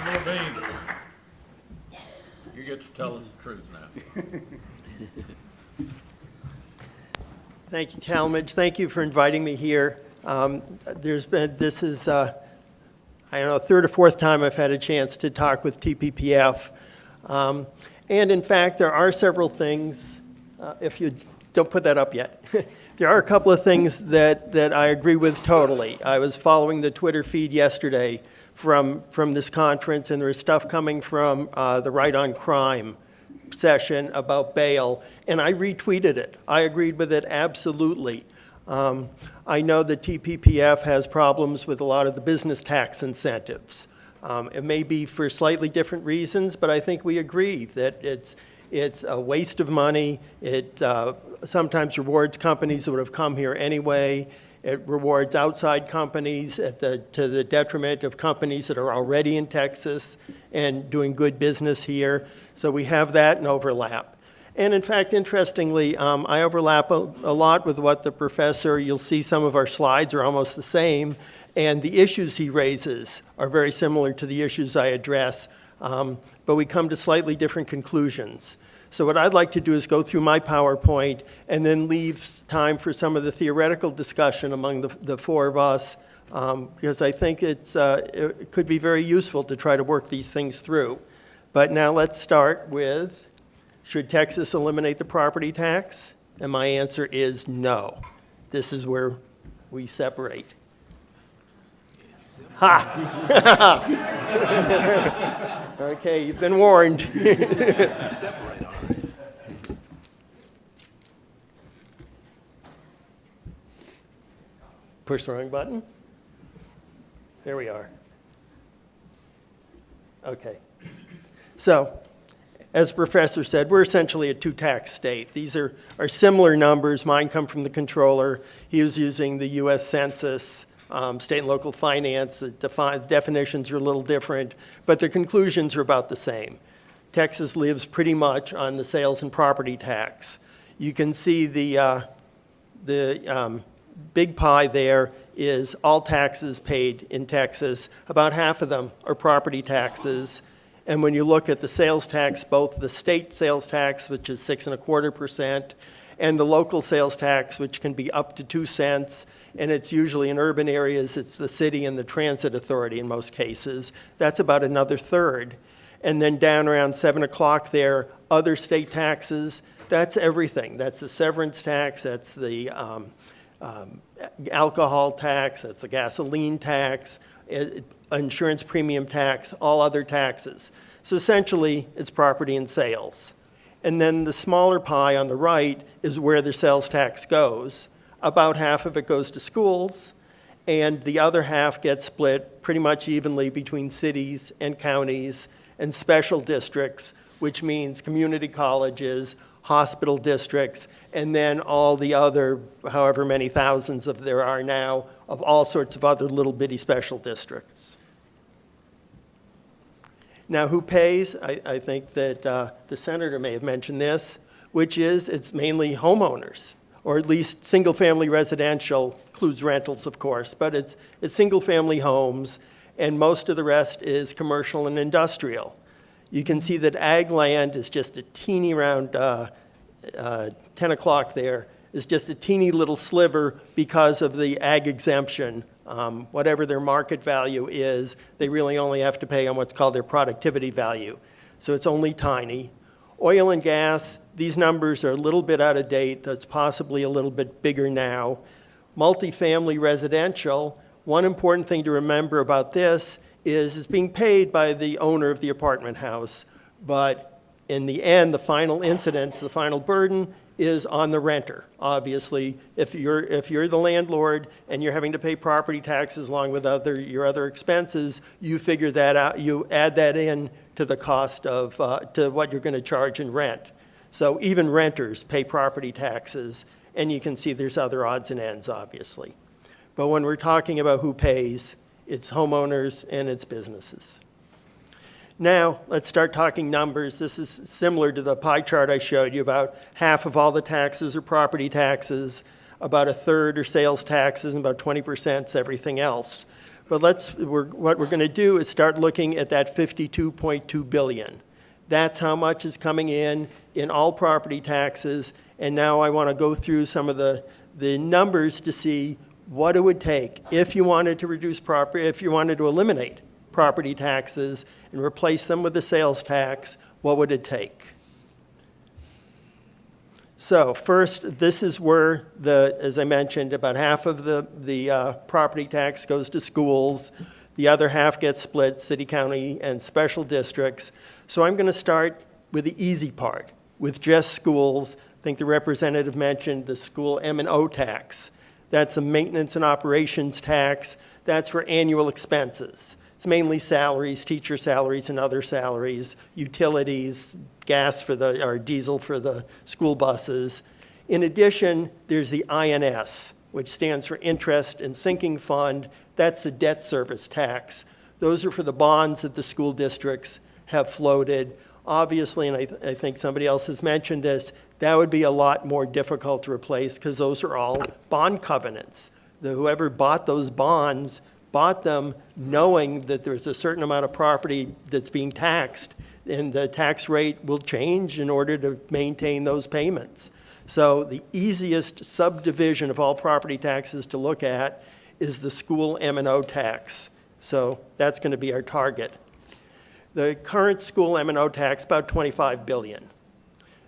Lavine, you get to tell us the truth now. Thank you, Talmadge. Thank you for inviting me here. This is, I don't know, third or fourth time I've had a chance to talk with TPPF. And in fact, there are several things, if you don't put that up yet, there are a couple of things that I agree with totally. I was following the Twitter feed yesterday from this conference, and there was stuff coming from the Right on Crime session about bail, and I retweeted it. I agreed with it absolutely. I know that TPPF has problems with a lot of the business tax incentives. It may be for slightly different reasons, but I think we agree that it's a waste of money. It sometimes rewards companies that would have come here anyway. It rewards outside companies to the detriment of companies that are already in Texas and doing good business here. So we have that and overlap. And in fact, interestingly, I overlap a lot with what the professor, you'll see some of our slides are almost the same, and the issues he raises are very similar to the issues I address, but we come to slightly different conclusions. So what I'd like to do is go through my PowerPoint and then leave time for some of the theoretical discussion among the four of us, because I think it could be very useful to try to work these things through. But now let's start with, should Texas eliminate the property tax? And my answer is no. This is where we separate. Ha! Okay, you've been warned. Push the wrong button. There we are. Okay. So, as the professor said, we're essentially a two-tax state. These are similar numbers. Mine come from the controller. He was using the U.S. Census, state and local finance. The definitions are a little different, but the conclusions are about the same. Texas lives pretty much on the sales and property tax. You can see the big pie there is all taxes paid in Texas. About half of them are property taxes. And when you look at the sales tax, both the state sales tax, which is 6.25%, and the local sales tax, which can be up to 2 cents, and it's usually in urban areas, it's the city and the transit authority in most cases. That's about another third. And then down around 7 o'clock there, other state taxes, that's everything. That's the severance tax, that's the alcohol tax, that's the gasoline tax, insurance premium tax, all other taxes. So essentially, it's property and sales. And then the smaller pie on the right is where the sales tax goes. About half of it goes to schools, and the other half gets split pretty much evenly between cities and counties and special districts, which means community colleges, hospital districts, and then all the other, however many thousands of there are now, of all sorts of other little bitty special districts. Now, who pays? I think that the senator may have mentioned this, which is it's mainly homeowners, or at least single-family residential, includes rentals, of course, but it's single-family homes, and most of the rest is commercial and industrial. You can see that ag land is just a teeny round 10 o'clock there, is just a teeny little sliver because of the ag exemption. Whatever their market value is, they really only have to pay on what's called their productivity value. So it's only tiny. Oil and gas, these numbers are a little bit out of date. That's possibly a little bit bigger now. Multifamily residential, one important thing to remember about this is it's being paid by the owner of the apartment house. But in the end, the final incidence, the final burden is on the renter. Obviously, if you're the landlord and you're having to pay property taxes along with your other expenses, you figure that out, you add that in to the cost of to what you're going to charge in rent. So even renters pay property taxes, and you can see there's other odds and ends, obviously. But when we're talking about who pays, it's homeowners and it's businesses. Now, let's start talking numbers. This is similar to the pie chart I showed you. About half of all the taxes are property taxes, about a third are sales taxes, and about 20% is everything else. But what we're going to do is start looking at that $52.2 billion. That's how much is coming in all property taxes. And now I want to go through some of the numbers to see what it would take if you wanted to if you wanted to eliminate property taxes and replace them with the sales tax, what would it take? So first, this is where as I mentioned, about half of the property tax goes to schools. The other half gets split, city, county, and special districts. So I'm going to start with the easy part, with just schools. I think the representative mentioned the school M&O tax. That's a maintenance and operations tax. That's for annual expenses. It's mainly salaries, teacher salaries and other salaries, utilities, gas or diesel for the school buses. In addition, there's the INS, which stands for Interest and Sinking Fund. That's the debt service tax. Those are for the bonds that the school districts have floated. Obviously, and I think somebody else has mentioned this, that would be a lot more difficult to replace because those are all bond covenants. Whoever bought those bonds bought them knowing that there's a certain amount of property that's being taxed, and the tax rate will change in order to maintain those payments. So the easiest subdivision of all property taxes to look at is the school M&O tax. So that's going to be our target. The current school M&O tax, about $25 billion.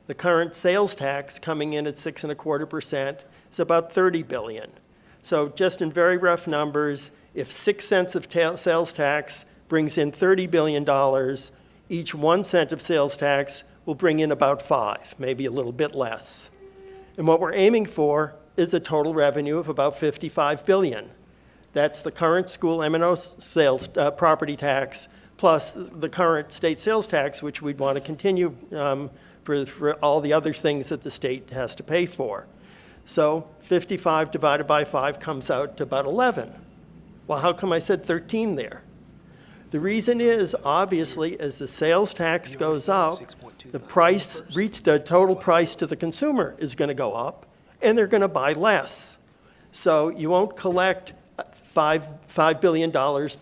The current sales tax coming in at 6.25% is about $30 billion. So just in very rough numbers, if 6 cents of sales tax brings in $30 billion, each 1 cent of sales tax will bring in about 5, maybe a little bit less. And what we're aiming for is a total revenue of about $55 billion. That's the current school M&O sales property tax plus the current state sales tax, which we'd want to continue for all the other things that the state has to pay for. So 55 divided by 5 comes out to about 11. Well, how come I said 13 there? The reason is, obviously, as the sales tax goes up, the total price to the consumer is going to go up, and they're going to buy less. So you won't collect $5 billion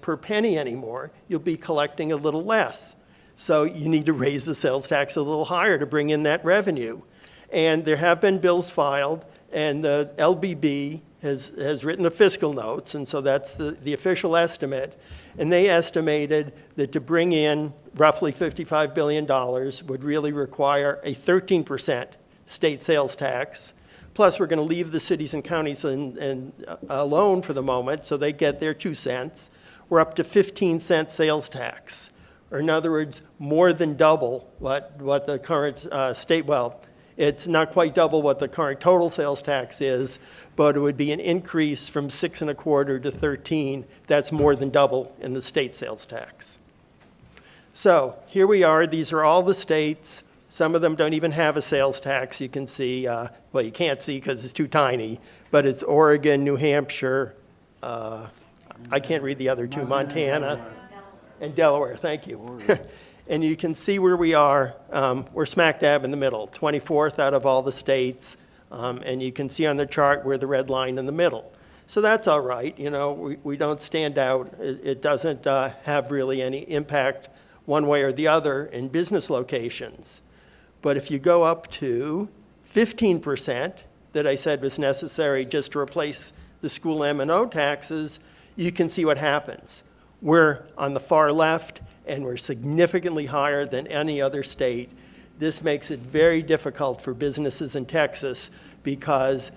per penny anymore. You'll be collecting a little less. So you need to raise the sales tax a little higher to bring in that revenue. And there have been bills filed, and the LBB has written the fiscal notes, and so that's the official estimate. And they estimated that to bring in roughly $55 billion would really require a 13% state sales tax. Plus, we're going to leave the cities and counties alone for the moment, so they get their 2 cents. We're up to 15-cent sales tax, or in other words, more than double what the current it's not quite double what the current total sales tax is, but it would be an increase from 6.25 to 13. That's more than double in the state sales tax. So here we are. These are all the states. Some of them don't even have a sales tax. You can see, well, you can't see because it's too tiny, but it's Oregon, New Hampshire. I can't read the other two, Montana and Delaware. Thank you. And you can see where we are. We're smack dab in the middle, 24th out of all the states. And you can see on the chart we're the red line in the middle. So that's all right. You know, we don't stand out. It doesn't have really any impact one way or the other in business locations. But if you go up to 15% that I said was necessary just to replace the school M&O taxes, you can see what happens. We're on the far left, and we're significantly higher than any other state. This makes it very difficult for businesses in Texas because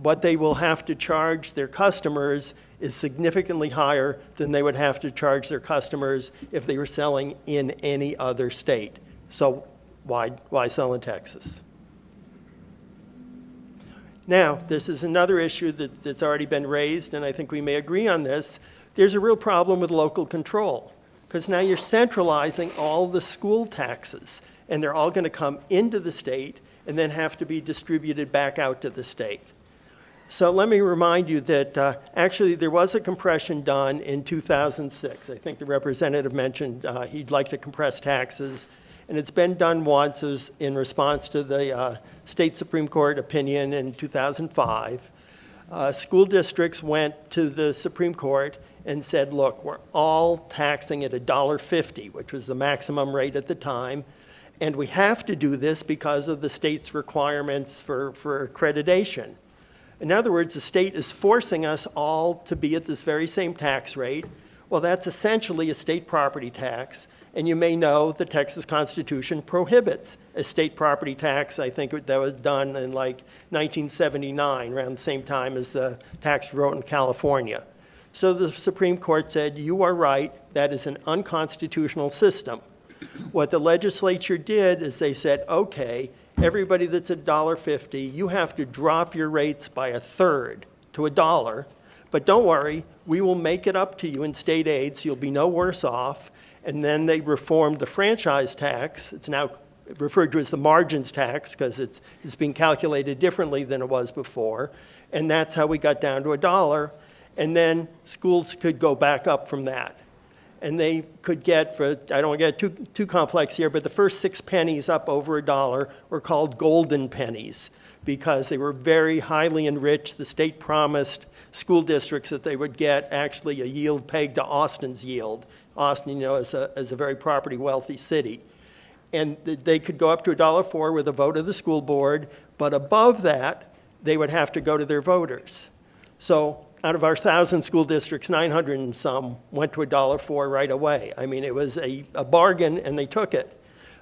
what they will have to charge their customers is significantly higher than they would have to charge their customers if they were selling in any other state. So why sell in Texas? Now, this is another issue that's already been raised, and I think we may agree on this. There's a real problem with local control, because now you're centralizing all the school taxes, and they're all going to come into the state and then have to be distributed back out to the state. So let me remind you that actually there was a compression done in 2006. I think the representative mentioned he'd like to compress taxes, and it's been done once. It was in response to the state Supreme Court opinion in 2005. School districts went to the Supreme Court and said, look, we're all taxing at $1.50, which was the maximum rate at the time, and we have to do this because of the state's requirements for accreditation. In other words, the state is forcing us all to be at this very same tax rate. Well, that's essentially a state property tax, and you may know the Texas Constitution prohibits a state property tax. I think that was done in like 1979, around the same time as the tax wrote in California. So the Supreme Court said, you are right, that is an unconstitutional system. What the legislature did is they said, okay, everybody that's at $1.50, you have to drop your rates by a third to $1, but don't worry, we will make it up to you in state aid, so you'll be no worse off. And then they reformed the franchise tax. It's now referred to as the margins tax because it's being calculated differently than it was before. And that's how we got down to $1. And then schools could go back up from that. And they could get, I don't want to get too complex here, but the first 6 pennies up over $1 were called golden pennies because they were very highly enriched. The state promised school districts that they would get actually a yield pegged to Austin's yield. Austin, you know, is a very property wealthy city. And they could go up to $1.04 with a vote of the school board, but above that, they would have to go to their voters. So out of our 1,000 school districts, 900 and some went to $1.04 right away. I mean, it was a bargain, and they took it.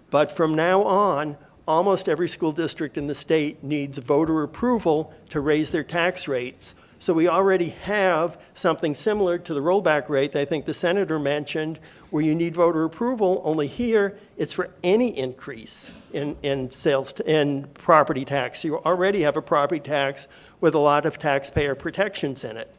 But from now on, almost every school district in the state needs voter approval to raise their tax rates. So we already have something similar to the rollback rate that I think the senator mentioned, where you need voter approval. Only here, it's for any increase in sales in property tax. So you already have a property tax with a lot of taxpayer protections in it.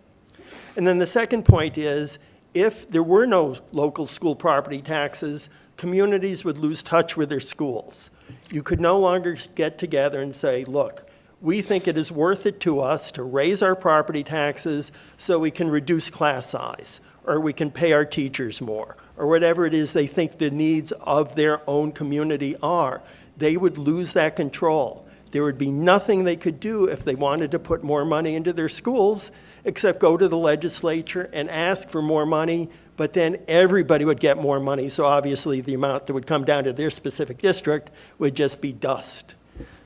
And then the second point is, if there were no local school property taxes, communities would lose touch with their schools. You could no longer get together and say, look, we think it is worth it to us to raise our property taxes so we can reduce class size, or we can pay our teachers more, or whatever it is they think the needs of their own community are. They would lose that control. There would be nothing they could do if they wanted to put more money into their schools except go to the legislature and ask for more money, but then everybody would get more money, so obviously the amount that would come down to their specific district would just be dust.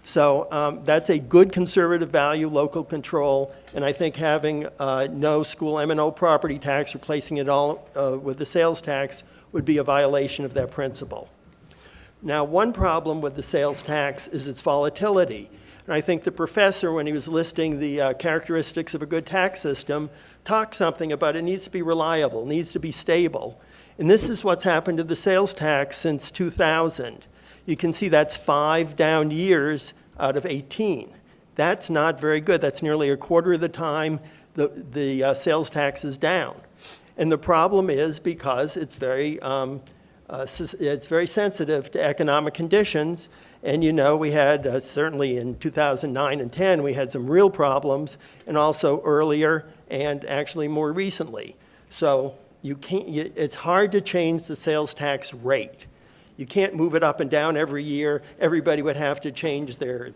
So that's a good conservative value, local control, and I think having no school M&O property tax, replacing it all with the sales tax, would be a violation of that principle. Now, one problem with the sales tax is its volatility. And I think the professor, when he was listing the characteristics of a good tax system, talked something about it needs to be reliable, needs to be stable. And this is what's happened to the sales tax since 2000. You can see that's 5 down years out of 18. That's not very good. That's nearly a quarter of the time the sales tax is down. And the problem is because it's very sensitive to economic conditions. And you know, we had certainly in 2009 and 10, we had some real problems, and also earlier and actually more recently. So it's hard to change the sales tax rate. You can't move it up and down every year. Everybody would have to change their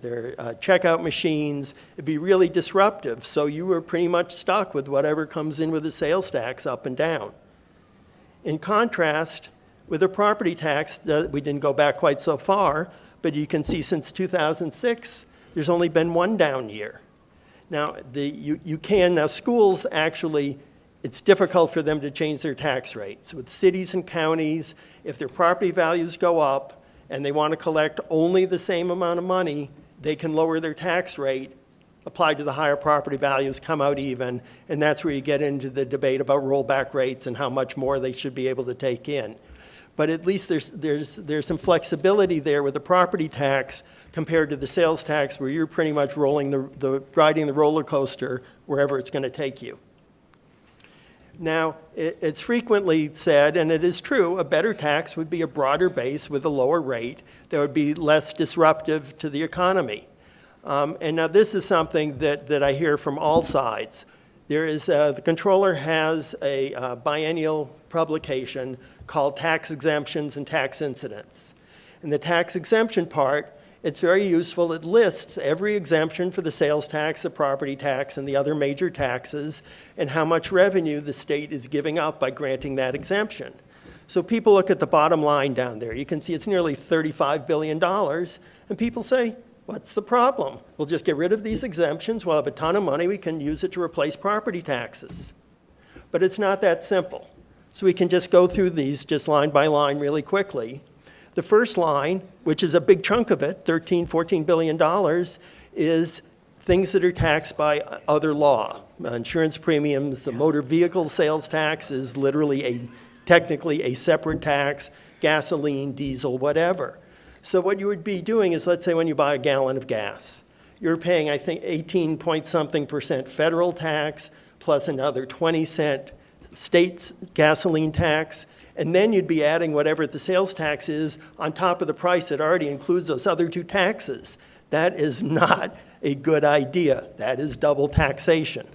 checkout machines. It'd be really disruptive. So you were pretty much stuck with whatever comes in with the sales tax up and down. In contrast, with the property tax, we didn't go back quite so far, but you can see since 2006, there's only been 1 down year. Now, now schools actually, it's difficult for them to change their tax rates. With cities and counties, if their property values go up and they want to collect only the same amount of money, they can lower their tax rate, apply to the higher property values, come out even, and that's where you get into the debate about rollback rates and how much more they should be able to take in. But at least there's some flexibility there with the property tax compared to the sales tax, where you're pretty much riding the roller coaster wherever it's going to take you. Now, it's frequently said, and it is true, a better tax would be a broader base with a lower rate that would be less disruptive to the economy. And now this is something that I hear from all sides. There is, the controller has a biennial publication called Tax Exemptions and Tax Incidents. And the tax exemption part It's very useful. It lists every exemption for the sales tax, the property tax, and the other major taxes, and how much revenue the state is giving up by granting that exemption. So people look at the bottom line down there. You can see it's nearly $35 billion, and people say, what's the problem? We'll just get rid of these exemptions. We'll have a ton of money. We can use it to replace property taxes. But it's not that simple. So we can just go through these just line by line really quickly. The first line, which is a big chunk of it, $14 billion, is things that are taxed by other law. Insurance premiums, the motor vehicle sales tax is literally technically a separate tax, gasoline, diesel, whatever. So what you would be doing is, let's say when you buy a gallon of gas, you're paying, I think, 18-point-something% federal tax, plus another 20-cent state gasoline tax, and then you'd be adding whatever the sales tax is on top of the price that already includes those other two taxes. That is not a good idea. That is double taxation.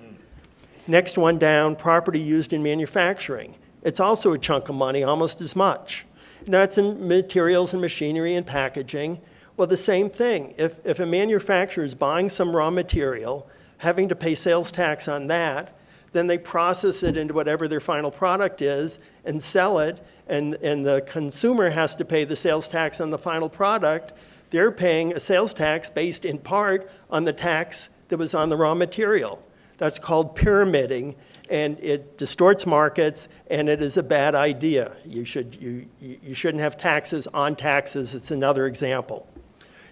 Next one down, property used in manufacturing. It's also a chunk of money, almost as much. That's in materials and machinery and packaging. Well, the same thing. If a manufacturer is buying some raw material, having to pay sales tax on that, then they process it into whatever their final product is and sell it, and the consumer has to pay the sales tax on the final product. They're paying a sales tax based in part on the tax that was on the raw material. That's called pyramiding, and it distorts markets, and it is a bad idea. You shouldn't have taxes on taxes. It's another example.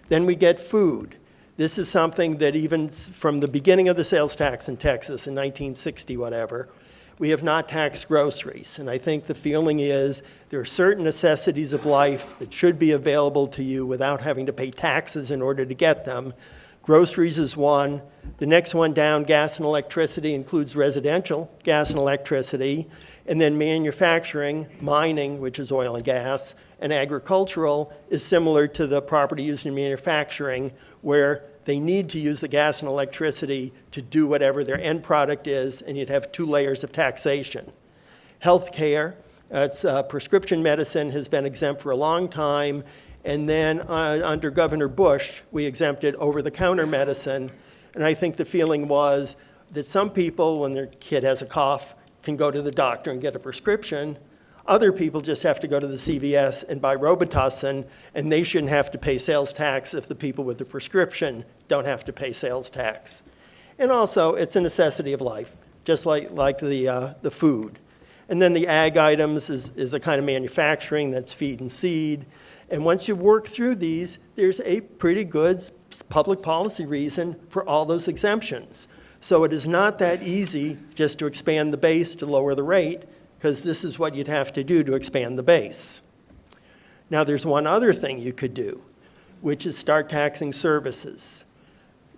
Then we get food. This is something that even from the beginning of the sales tax in Texas in 1960, whatever, we have not taxed groceries. And I think the feeling is there are certain necessities of life that should be available to you without having to pay taxes in order to get them. Groceries is one. The next one down, gas and electricity, includes residential gas and electricity. And then manufacturing, mining, which is oil and gas, and agricultural is similar to the property used in manufacturing, where they need to use the gas and electricity to do whatever their end product is, and you'd have two layers of taxation. Healthcare, prescription medicine has been exempt for a long time, and then under Governor Bush, we exempted over-the-counter medicine, and I think the feeling was that some people, when their kid has a cough, can go to the doctor and get a prescription. Other people just have to go to the CVS and buy Robitussin, and they shouldn't have to pay sales tax if the people with the prescription don't have to pay sales tax. And also, it's a necessity of life, just like the food. And then the ag items is a kind of manufacturing that's feed and seed. And once you work through these, there's a pretty good public policy reason for all those exemptions. So it is not that easy just to expand the base to lower the rate, because this is what you'd have to do to expand the base. Now, there's one other thing you could do, which is start taxing services.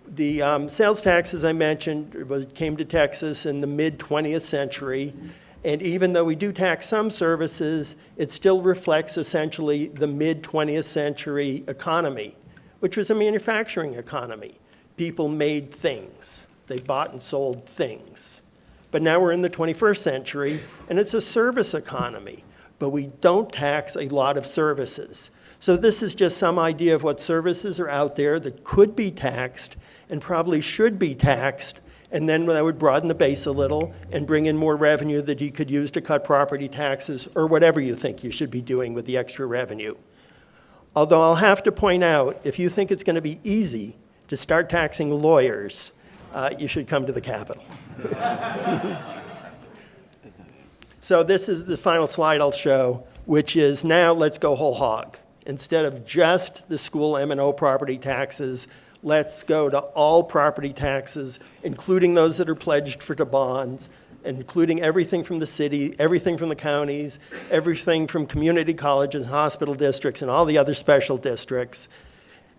The sales tax, as I mentioned, came to Texas in the mid-20th century, and even though we do tax some services, it still reflects essentially the mid-20th century economy, which was a manufacturing economy. People made things. They bought and sold things. But now we're in the 21st century, and it's a service economy, but we don't tax a lot of services. So this is just some idea of what services are out there that could be taxed and probably should be taxed, and then that would broaden the base a little and bring in more revenue that you could use to cut property taxes or whatever you think you should be doing with the extra revenue. Although I'll have to point out, if you think it's going to be easy to start taxing lawyers, you should come to the Capitol. So this is the final slide I'll show, which is now let's go whole hog. Instead of just the school M&O property taxes, let's go to all property taxes, including those that are pledged for the bonds, including everything from the city, everything from the counties, everything from community colleges, hospital districts, and all the other special districts,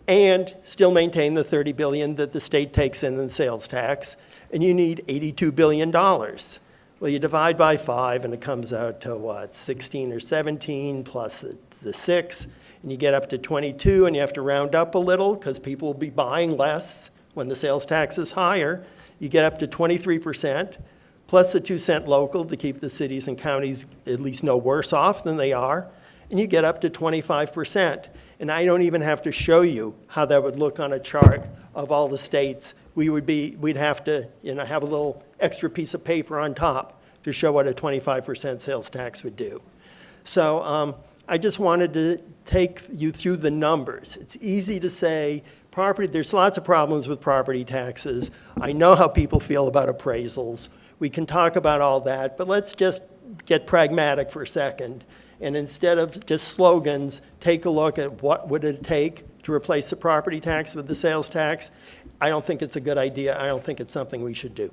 and still maintain the $30 billion that the state takes in sales tax, and you need $82 billion. Well, you divide by 5, and it comes out to, what, 16 or 17 plus the 6, and you get up to 22, and you have to round up a little because people will be buying less when the sales tax is higher. You get up to 23%, plus the 2-cent local to keep the cities and counties at least no worse off than they are. and you get up to 25%. And I don't even have to show you how that would look on a chart of all the states. We'd have to, have a little extra piece of paper on top to show what a 25% sales tax would do. So I just wanted to take you through the numbers. It's easy to say there's lots of problems with property taxes. I know how people feel about appraisals. We can talk about all that, but let's just get pragmatic for a second. And instead of just slogans, take a look at what would it take to replace the property tax with the sales tax. I don't think it's a good idea. I don't think it's something we should do.